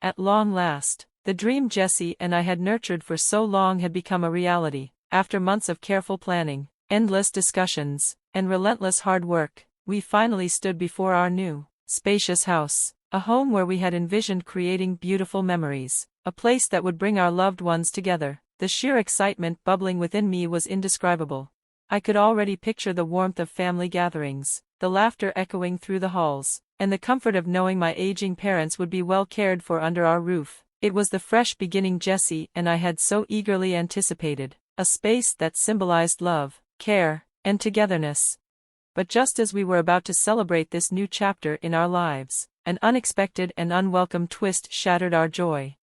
At long last, the dream Jesse and I had nurtured for so long had become a reality. After months of careful planning, endless discussions, and relentless hard work, we finally stood before our new, spacious house, a home where we had envisioned creating beautiful memories, a place that would bring our loved ones together. The sheer excitement bubbling within me was indescribable. I could already picture the warmth of family gatherings, the laughter echoing through the halls, and the comfort of knowing my aging parents would be well cared for under our roof. It was the fresh beginning Jesse and I had so eagerly anticipated, a space that symbolized love, care, and togetherness. But just as we were about to celebrate this new chapter in our lives, an unexpected and unwelcome twist shattered our joy.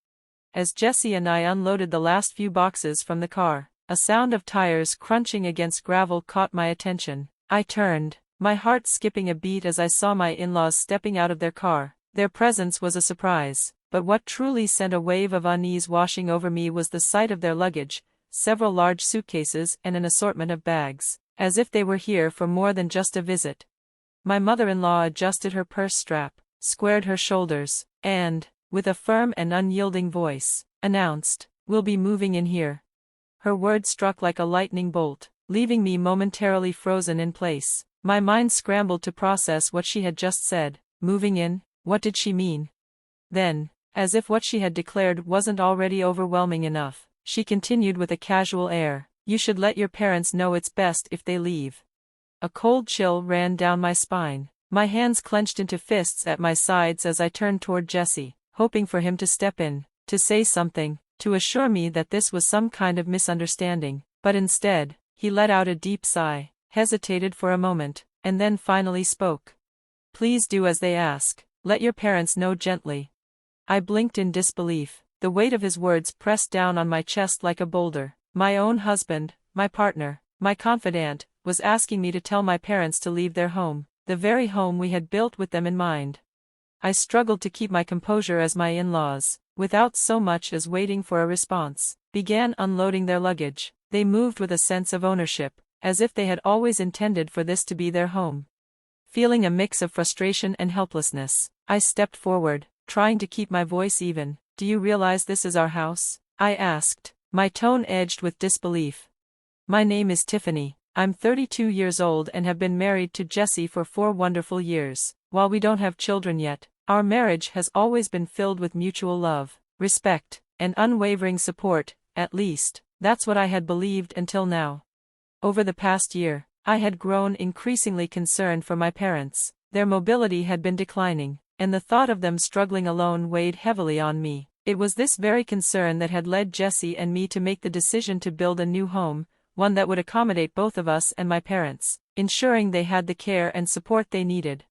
As Jesse and I unloaded the last few boxes from the car, a sound of tires crunching against gravel caught my attention. I turned, my heart skipping a beat as I saw my in-laws stepping out of their car. Their presence was a surprise, but what truly sent a wave of unease washing over me was the sight of their luggage, several large suitcases and an assortment of bags, as if they were here for more than just a visit. My mother-in-law adjusted her purse strap, squared her shoulders, and, with a firm and unyielding voice, announced, "We'll be moving in here." Her words struck like a lightning bolt, leaving me momentarily frozen in place. My mind scrambled to process what she had just said. Moving in? What did she mean? Then, as if what she had declared wasn't already overwhelming enough, she continued with a casual air, "You should let your parents know it's best if they leave." A cold chill ran down my spine. My hands clenched into fists at my sides as I turned toward Jesse, hoping for him to step in, to say something, to assure me that this was some kind of misunderstanding. But instead, he let out a deep sigh, hesitated for a moment, and then finally spoke. "Please do as they ask. Let your parents know gently." I blinked in disbelief. The weight of his words pressed down on my chest like a boulder. My own husband, my partner, my confidant, was asking me to tell my parents to leave their home, the very home we had built with them in mind. I struggled to keep my composure as my in-laws, without so much as waiting for a response, began unloading their luggage. They moved with a sense of ownership, as if they had always intended for this to be their home. Feeling a mix of frustration and helplessness, I stepped forward, trying to keep my voice even. "Do you realize this is our house?" I asked, my tone edged with disbelief. "My name is Tiffany. I'm 32 years old and have been married to Jesse for 4 wonderful years. While we don't have children yet, our marriage has always been filled with mutual love, respect, and unwavering support. At least, that's what I had believed until now." Over the past year, I had grown increasingly concerned for my parents. Their mobility had been declining, and the thought of them struggling alone weighed heavily on me. It was this very concern that had led Jesse and me to make the decision to build a new home, one that would accommodate both of us and my parents, ensuring they had the care and support they needed.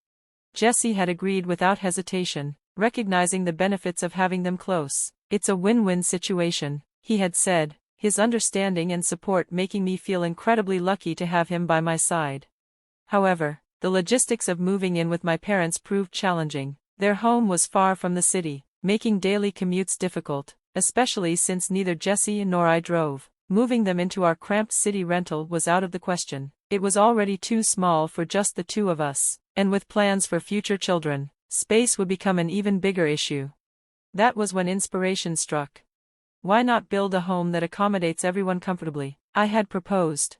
Jesse had agreed without hesitation, recognizing the benefits of having them close. "It's a win-win situation," he had said, his understanding and support making me feel incredibly lucky to have him by my side. However, the logistics of moving in with my parents proved challenging. Their home was far from the city, making daily commutes difficult, especially since neither Jesse nor I drove. Moving them into our cramped city rental was out of the question. It was already too small for just the two of us, and with plans for future children, space would become an even bigger issue. That was when inspiration struck. "Why not build a home that accommodates everyone comfortably?" I had proposed.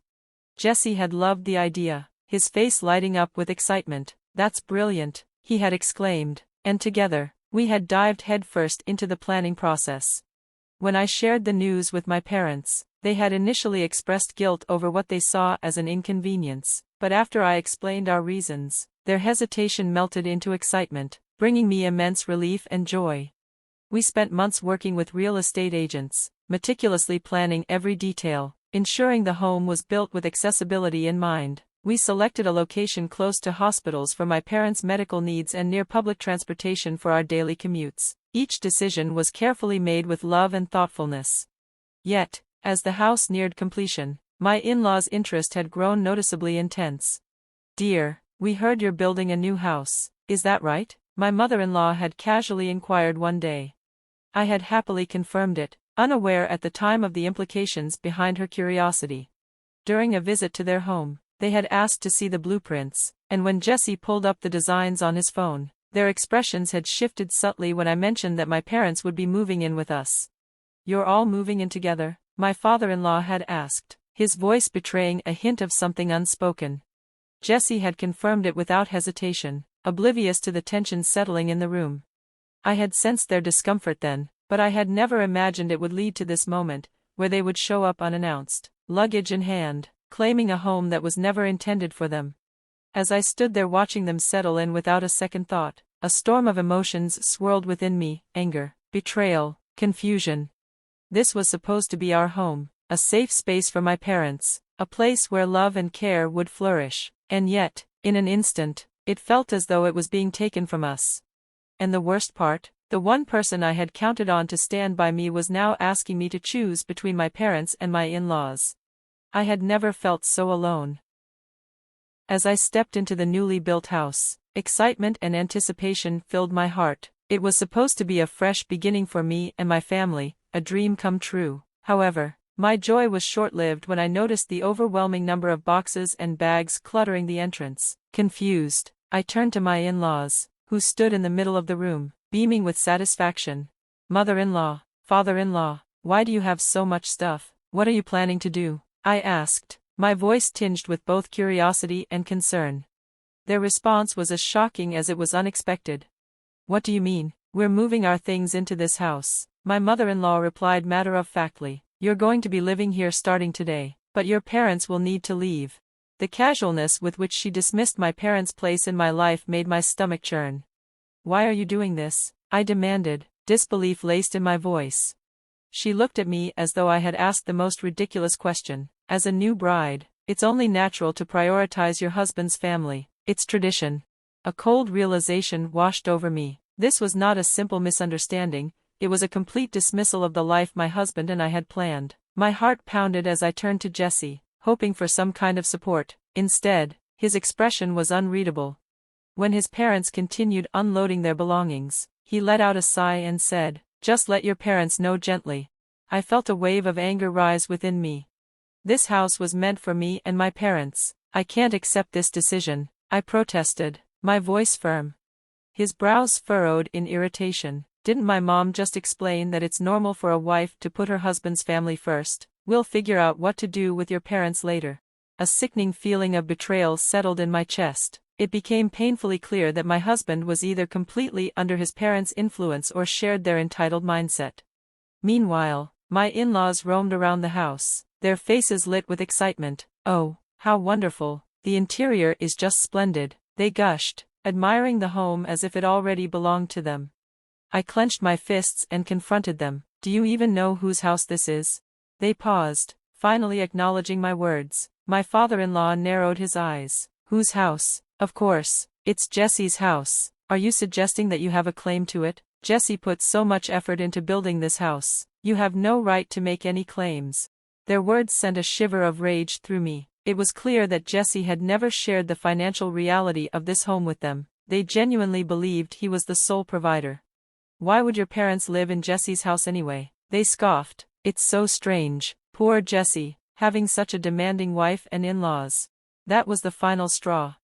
Jesse had loved the idea, his face lighting up with excitement. "That's brilliant," he had exclaimed, and together, we had dived headfirst into the planning process. When I shared the news with my parents, they had initially expressed guilt over what they saw as an inconvenience, but after I explained our reasons, their hesitation melted into excitement, bringing me immense relief and joy. We spent months working with real estate agents, meticulously planning every detail, ensuring the home was built with accessibility in mind. We selected a location close to hospitals for my parents' medical needs and near public transportation for our daily commutes. Each decision was carefully made with love and thoughtfulness. Yet, as the house neared completion, my in-laws' interest had grown noticeably intense. "Dear, we heard you're building a new house, is that right?" my mother-in-law had casually inquired one day. I had happily confirmed it, unaware at the time of the implications behind her curiosity. During a visit to their home, they had asked to see the blueprints, and when Jesse pulled up the designs on his phone, Their expressions had shifted subtly when I mentioned that my parents would be moving in with us. "You're all moving in together?" my father-in-law had asked, his voice betraying a hint of something unspoken. Jesse had confirmed it without hesitation, oblivious to the tension settling in the room. I had sensed their discomfort then, but I had never imagined it would lead to this moment, where they would show up unannounced, luggage in hand, claiming a home that was never intended for them. As I stood there watching them settle in without a second thought, a storm of emotions swirled within me: anger, betrayal, confusion. This was supposed to be our home, a safe space for my parents, a place where love and care would flourish, and yet, in an instant, it felt as though it was being taken from us. And the worst part, the one person I had counted on to stand by me was now asking me to choose between my parents and my in-laws. I had never felt so alone. As I stepped into the newly built house, excitement and anticipation filled my heart. It was supposed to be a fresh beginning for me and my family, a dream come true. However, my joy was short-lived when I noticed the overwhelming number of boxes and bags cluttering the entrance. Confused, I turned to my in-laws, who stood in the middle of the room, beaming with satisfaction. "Mother-in-law, father-in-law, why do you have so much stuff? What are you planning to do?" I asked, my voice tinged with both curiosity and concern. Their response was as shocking as it was unexpected. "What do you mean? We're moving our things into this house," my mother-in-law replied matter-of-factly. "You're going to be living here starting today, but your parents will need to leave." The casualness with which she dismissed my parents' place in my life made my stomach churn. "Why are you doing this?" I demanded, disbelief laced in my voice. She looked at me as though I had asked the most ridiculous question. "As a new bride, it's only natural to prioritize your husband's family. It's tradition." A cold realization washed over me. This was not a simple misunderstanding, it was a complete dismissal of the life my husband and I had planned. My heart pounded as I turned to Jesse, hoping for some kind of support. Instead, his expression was unreadable. When his parents continued unloading their belongings, he let out a sigh and said, "Just let your parents know gently." I felt a wave of anger rise within me. This house was meant for me and my parents. I can't accept this decision, I protested, my voice firm. His brows furrowed in irritation. "Didn't my mom just explain that it's normal for a wife to put her husband's family first? We'll figure out what to do with your parents later." A sickening feeling of betrayal settled in my chest. It became painfully clear that my husband was either completely under his parents' influence or shared their entitled mindset. Meanwhile, my in-laws roamed around the house, their faces lit with excitement. "Oh, how wonderful, the interior is just splendid," they gushed, admiring the home as if it already belonged to them. I clenched my fists and confronted them. "Do you even know whose house this is?" They paused, finally acknowledging my words. My father-in-law narrowed his eyes. "Whose house? Of course, it's Jesse's house. Are you suggesting that you have a claim to it? Jesse put so much effort into building this house. You have no right to make any claims." Their words sent a shiver of rage through me. It was clear that Jesse had never shared the financial reality of this home with them. They genuinely believed he was the sole provider. "Why would your parents live in Jesse's house anyway?" they scoffed. "It's so strange. Poor Jesse, having such a demanding wife and in-laws." That was the final straw.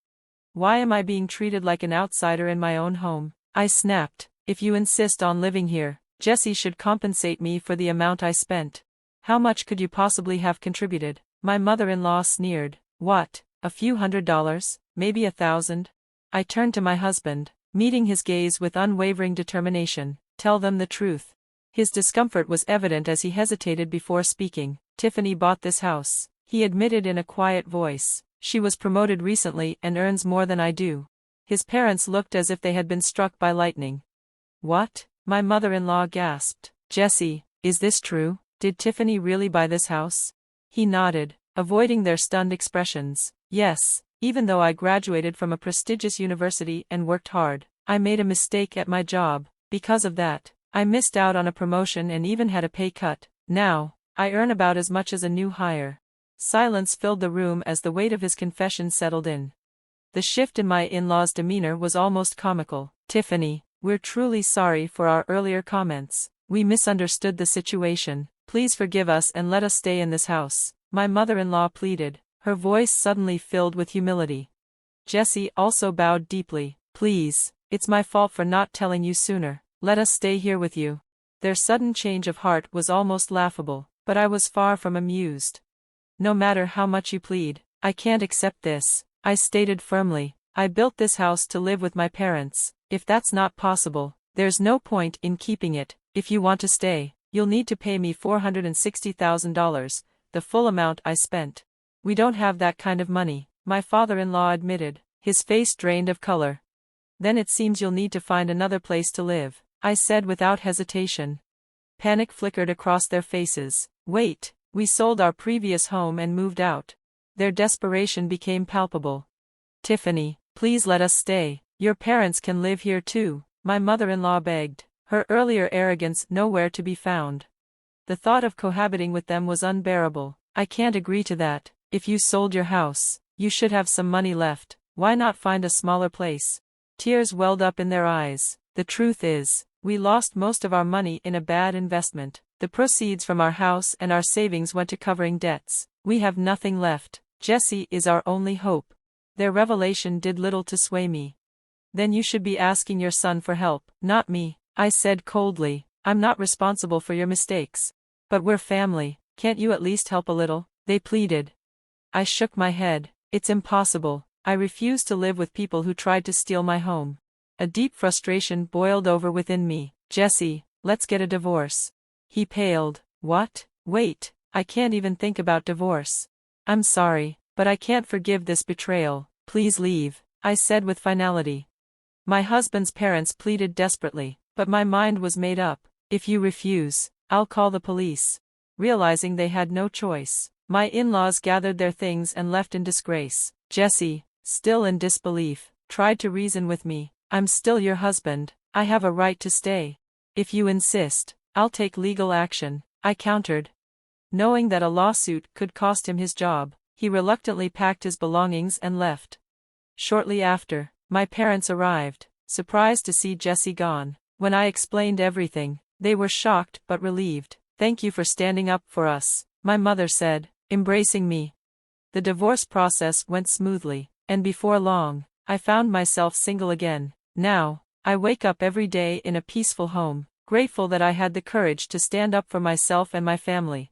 "Why am I being treated like an outsider in my own home?" I snapped. "If you insist on living here, Jesse should compensate me for the amount I spent." "How much could you possibly have contributed?" my mother-in-law sneered. "What, a few $100s, maybe 1,000? I turned to my husband, meeting his gaze with unwavering determination. "Tell them the truth." His discomfort was evident as he hesitated before speaking. "Tiffany bought this house," he admitted in a quiet voice. "She was promoted recently and earns more than I do." His parents looked as if they had been struck by lightning. "What?" my mother-in-law gasped. "Jesse, is this true? Did Tiffany really buy this house?" He nodded, avoiding their stunned expressions. "Yes, even though I graduated from a prestigious university and worked hard, I made a mistake at my job. Because of that, I missed out on a promotion and even had a pay cut. Now, I earn about as much as a new hire." Silence filled the room as the weight of his confession settled in. The shift in my in-laws' demeanor was almost comical. "Tiffany, we're truly sorry for our earlier comments. We misunderstood the situation. Please forgive us and let us stay in this house," my mother-in-law pleaded, her voice suddenly filled with humility. Jesse also bowed deeply. "Please, It's my fault for not telling you sooner. Let us stay here with you. Their sudden change of heart was almost laughable, but I was far from amused. No matter how much you plead, I can't accept this, I stated firmly. I built this house to live with my parents. If that's not possible, there's no point in keeping it. If you want to stay, you'll need to pay me $460,000, the full amount I spent. We don't have that kind of money, my father-in-law admitted, his face drained of color. Then it seems you'll need to find another place to live, I said without hesitation. Panic flickered across their faces. Wait, we sold our previous home and moved out. Their desperation became palpable. Tiffany, please let us stay. Your parents can live here too, my mother-in-law begged, her earlier arrogance nowhere to be found. The thought of cohabiting with them was unbearable. I can't agree to that. If you sold your house, you should have some money left. Why not find a smaller place? Tears welled up in their eyes. The truth is, we lost most of our money in a bad investment. The proceeds from our house and our savings went to covering debts. We have nothing left. Jesse is our only hope. Their revelation did little to sway me. Then you should be asking your son for help, not me, I said coldly. I'm not responsible for your mistakes. But we're family, can't you at least help a little? They pleaded. I shook my head. It's impossible. I refuse to live with people who tried to steal my home. A deep frustration boiled over within me. Jesse, let's get a divorce. He paled. What? Wait, I can't even think about divorce. I'm sorry, but I can't forgive this betrayal. Please leave, I said with finality. My husband's parents pleaded desperately, but my mind was made up. If you refuse, I'll call the police. Realizing they had no choice, my in-laws gathered their things and left in disgrace. Jesse, still in disbelief, tried to reason with me. I'm still your husband, I have a right to stay. If you insist, I'll take legal action, I countered. Knowing that a lawsuit could cost him his job, he reluctantly packed his belongings and left. Shortly after, my parents arrived, surprised to see Jesse gone. When I explained everything, they were shocked but relieved. Thank you for standing up for us, my mother said, embracing me. The divorce process went smoothly, and before long, I found myself single again. Now, I wake up every day in a peaceful home, grateful that I had the courage to stand up for myself and my family.